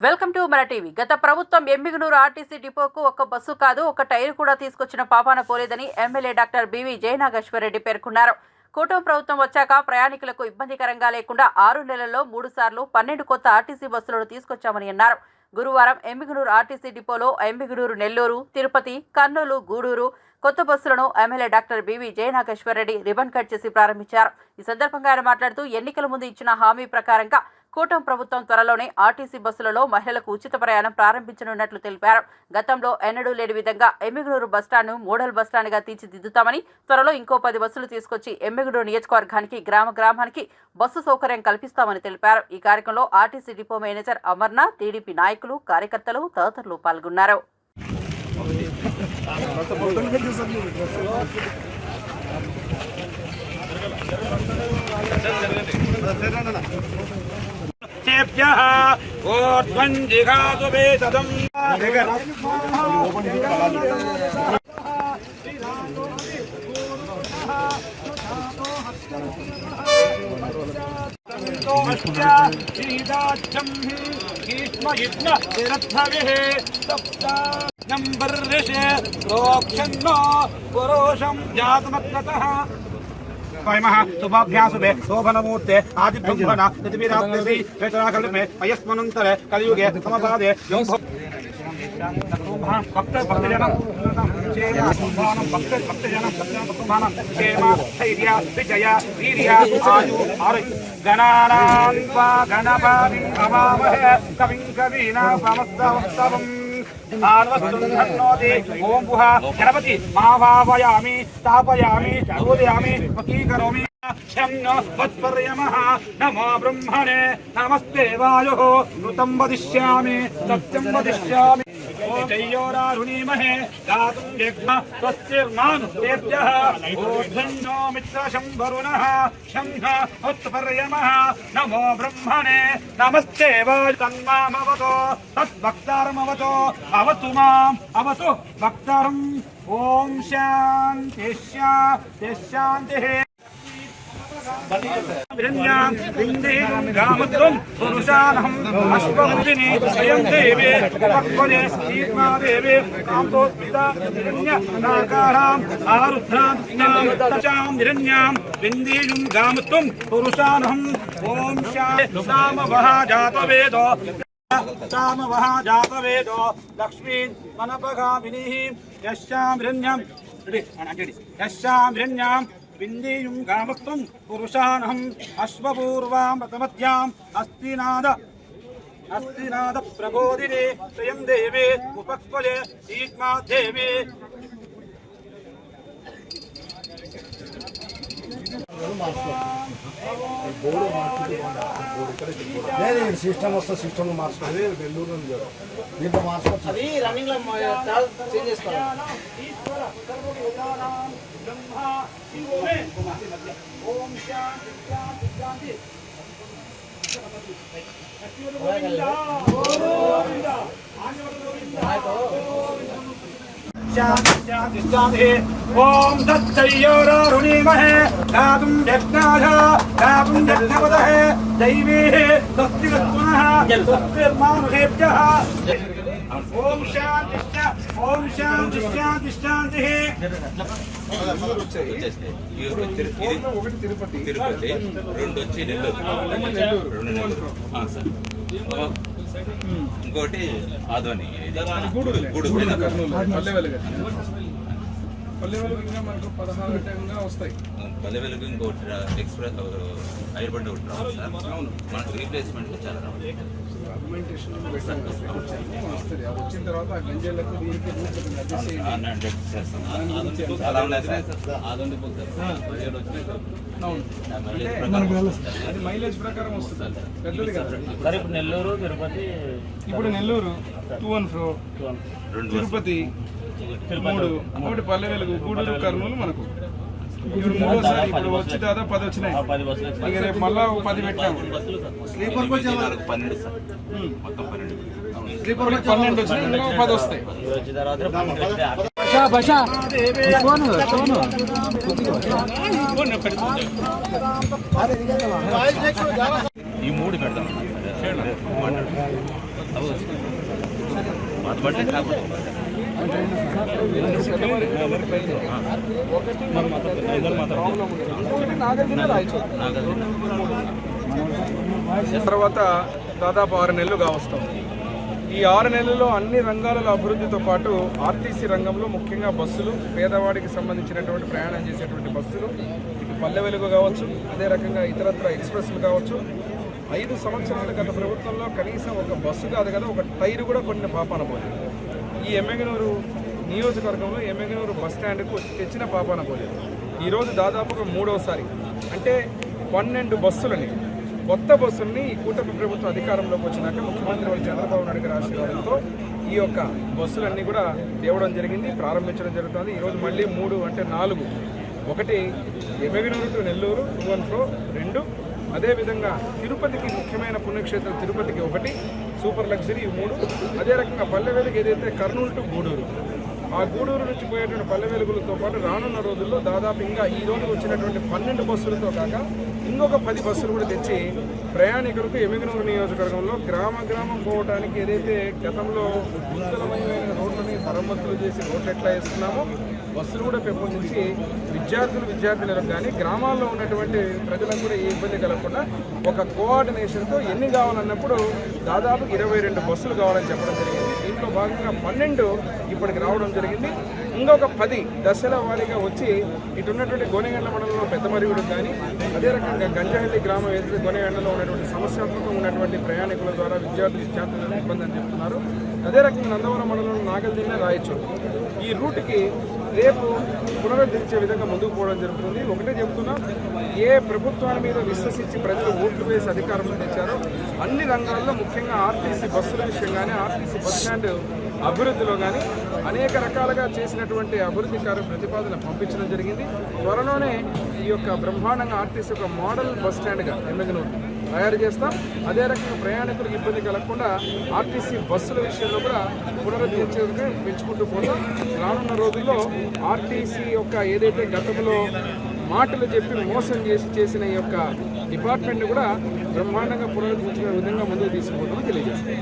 Welcome to మన TV. గత ప్రభుత్వం ఎమ్మిగనూరు ఆర్టీసీ డిపోకు ఒక్క బస్సు కాదు ఒక్క టైర్ కూడా తీసుకొచ్చిన పాపాన పోలేదని ఎమ్మెల్యే డాక్టర్ బివి జయనాగేశ్వరరెడ్డి పేర్కొన్నారు. కూటమి ప్రభుత్వం వచ్చాక ప్రయాణికులకు ఇబ్బందికరంగా లేకుండా 6 నెలల్లో 3 సార్లు 12 కొత్త ఆర్టీసీ బస్సులను తీసుకొచ్చామని అన్నారు. గురువారం ఎమ్మిగనూరు ఆర్టీసీ డిపోలో ఎమ్మిగనూరు, నెల్లూరు, తిరుపతి, కర్నూలు, గూడూరు కొత్త బస్సులను MLA doctor B V Jayanageswarareddy ribbon cut చేసి ప్రారంభించారు. ఈ సందర్భంగా ఆయన మాట్లాడుతూ ఎన్నికల ముందు ఇచ్చిన హామీ ప్రకారంగా కూటమి ప్రభుత్వం త్వరలోనే ఆర్టీసీ బస్సులలో మహిళలకు ఉచిత ప్రయాణం ప్రారంభించనున్నట్లు తెలిపారు. గతంలో ఎన్నడూ లేని విధంగా ఎమ్మిగనూరు బస్టాండ్ను మోడల్ బస్టాండ్గా తీర్చిదిద్దుతామని, త్వరలో ఇంకో 10 బస్సులు తీసుకొచ్చి ఎమ్మిగనూరు నియోజకవర్గానికి గ్రామానికి బస్సు సౌకర్యం కల్పిస్తామని తెలిపారు. ఈ కార్యక్రమంలో RTC depot manager Amarnath, TDP నాయకులు, కార్యకర్తలు తదితరులు పాల్గొన్నారు. शुभाभ्यासुभे शोभनमूर्ते आदिब्रह्मण प्रतिभिराप्ति वेतनाकल्पे अयस्मनन्तरे कलियुगे समपादे ओम गुहा गणपति महाभावयामि स्थापयामि बोधयामि वकीकरोमि वत्पर्यमः नमो ब्रह्मणे नमस्ते वायुः ऋतं वदिष्यामि सत्यं वदिष्यामि जयोरारुणीमहे दातुं यज्ञ स्वस्तिर्मानुष्येभ्यः ऊर्ध्वन्नो मित्रशंभरुणः शंख वत्पर्यमः नमो ब्रह्मणे नमस्ते वायु तन्मामवतो तद्भक्तारमवतो अवतु माम् अवतु भक्तारम् ओम शान्ति शान्ति शान्तिः पुरुषानहं अश्वमुदिनी स्वयं देवे उपक्वने सीमा देवे कांतोस्मिता निरन्यनाकाराम् आरुद्रां तचां निरन्यां विन्दीयुं गामत्वं पुरुषानहं ओम शान्ति सामवः जातवेदो सामवः जातवेदो लक्ष्मीन् मनपगामिनीः यस्यां हिरण्यं यस्यां हिरण्यं विन्दीयुं गामत्वं पुरुषानहं अश्वपूर्वां रतमध्याम् अस्तिनाद प्रबोधिने स्वयं देवे उपक्वले सीत्मा देवे సిస్టమ్ వస్తే సిస్టమ్ మార్చుకోవాలి. నెల్లూరు దీంట్లో మార్చుకోవచ్చు. అది రన్నింగ్ లో చేంజ్ చేసుకోవాలి. ओम तच्चयोरारुणीमहे दातुं यज्ञाय दातुं यज्ञवदहे दैवीः स्वस्तिरस्तुनः स्वस्तिर्मानुषेभ्यः ओम शान्ति शान्ति शान्तिः తిరుపతి 2 వచ్చి నెల్లూరు ఇంకోటి ఆదోని పల్లె వెలుగు ఇంకా మనకు 16 గంటలుగా వస్తాయి. పల్లె వెలుగు ఇంకోటి ఎక్స్ప్రెస్ ఎయిర్పోర్ట్ ఒకటి రావాలి సార్. మనకు రీప్లేస్మెంట్ చాలా రావాలి. అగ్మెంటేషన్ వస్తుంది. అది వచ్చిన తర్వాత ఆ గంజాలకు దీనికి అది మైలేజ్ ప్రకారం వస్తుంది. పెద్దది కదా. నెల్లూరు, తిరుపతి, ఇప్పుడు నెల్లూరు 2 and 4, తిరుపతి 3, ఒకటి పల్లె వెలుగు, గూడూరు, కర్నూలు మనకు ఇప్పుడు 3సారి. ఇప్పుడు వచ్చి దాదాపు 10 వచ్చినాయి. ఇక రేపు మళ్ళా 10 పెట్టాము. స్లీపర్ వచ్చి 12 సార్, మొత్తం 12. స్లీపర్ 12 వచ్చినాయి, ఇంకా 10 వస్తాయి. ఈ 3 పెడతాం. తర్వాత దాదాపు 6 నెలలు కావస్తాం. ఈ 6 నెలల్లో అన్ని రంగాలలో అభివృద్ధితో పాటు ఆర్టీసీ రంగంలో ముఖ్యంగా బస్సులు, పేదవాడికి సంబంధించినటువంటి ప్రయాణం చేసేటువంటి బస్సులు, ఇటు పల్లె వెలుగు కావచ్చు, అదే రకంగా ఇతరత్ర ఎక్స్ప్రెస్లు కావచ్చు. 5 సంవత్సరాల గత ప్రభుత్వంలో కనీసం ఒక బస్సు కాదు కదా, ఒక టైరు కూడా కొన్న పాపాన పోలేదు. ఈ ఎమ్మెగనూరు నియోజకవర్గంలో ఎమ్మెగనూరు బస్ స్టాండ్కు తెచ్చిన పాపాన పోలేదు. ఈరోజు దాదాపుగా 3వసారి, అంటే 12 బస్సులని, కొత్త బస్సుల్ని ఈ కూటమి ప్రభుత్వం అధికారంలోకి వచ్చినాక ముఖ్యమంత్రి వారి చంద్రబాబు నాయుడు గారి ఆశీర్వాదంతో ఈ యొక్క బస్సులన్నీ కూడా తేవడం జరిగింది, ప్రారంభించడం జరుగుతుంది. ఈరోజు మళ్ళీ 3 అంటే 4, ఒకటి ఎమ్మెగనూరు టు నెల్లూరు 2 and 2, అదేవిధంగా తిరుపతికి ముఖ్యమైన పుణ్యక్షేత్రం తిరుపతికి 1 సూపర్ లగ్జరీ 3, అదే రకంగా పల్లె వెలుగు ఏదైతే కర్నూలు టు గూడూరు, ఆ గూడూరు నుంచి పోయేటువంటి పల్లె వెలుగులతో పాటు రానున్న రోజుల్లో దాదాపు ఇంకా ఈ రోజు వచ్చినటువంటి 12 బస్సులతో కాక ఇంకొక 10 బస్సులు కూడా తెచ్చి ప్రయాణికులకు ఎమ్మిగనూరు నియోజకవర్గంలో గ్రామం పోవడానికి ఏదైతే గతంలో గుంతలమయమైన రోడ్లని మరమ్మతులు చేసి రోడ్లు ఎట్లా వేస్తున్నామో బస్సులు కూడా పెంపొందించి విద్యార్థులకు కానీ గ్రామాల్లో ఉన్నటువంటి ప్రజలకు కూడా ఏ ఇబ్బంది కలగకుండా ఒక కోఆర్డినేషన్తో ఎన్ని కావాలన్నప్పుడు దాదాపు 22 బస్సులు కావాలని చెప్పడం జరిగింది. దీంట్లో భాగంగా 12 ఇప్పటికి రావడం జరిగింది. ఇంకొక 10 దశల వారీగా వచ్చి ఇటు ఉన్నటువంటి గోనెగండ్ల మండలంలో పెద్దమరిగుడు కానీ, అదే రకంగా గంజహల్లి గ్రామం ఏదైతే గోనెగండ్లలో ఉన్నటువంటి సమస్యాత్మకంగా ఉన్నటువంటి ప్రయాణికుల ద్వారా విద్యార్థులను ఇబ్బంది అని చెప్తున్నారు. అదే రకంగా నందవరం మండలంలో నాగల్దిన్న రాయచూరు ఈ రూట్కి రేపు పునరుద్ధరించే విధంగా ముందుకు పోవడం జరుగుతుంది. ఒకటే చెబుతున్నా, ఏ ప్రభుత్వాల మీద విశ్వసించి ప్రజలు ఓట్లు వేసి అధికారంలో తెచ్చారో అన్ని రంగాల్లో ముఖ్యంగా ఆర్టీసీ బస్సుల విషయం కానీ, ఆర్టీసీ బస్ స్టాండ్ అభివృద్ధిలో కానీ అనేక రకాలుగా చేసినటువంటి అభివృద్ధి ప్రతిపాదన పంపించడం జరిగింది. త్వరలోనే ఈ యొక్క బ్రహ్మాండంగా ఆర్టీసీ ఒక మోడల్ బస్ స్టాండ్గా ఎమ్మెగనూరు తయారు చేస్తాం. అదే రకంగా ప్రయాణికులకు ఇబ్బంది కలగకుండా ఆర్టీసీ బస్సుల విషయంలో కూడా పునరుద్ధరించేందుకు పెంచుకుంటూ పోతాం. రానున్న రోజుల్లో ఆర్టీసీ యొక్క ఏదైతే గతంలో మాటలు చెప్పి మోసం చేసిన ఈ యొక్క డిపార్ట్మెంట్ కూడా బ్రహ్మాండంగా పునరుద్ధరించిన విధంగా ముందుకు తీసుకుపోతామని తెలియజేస్తాం.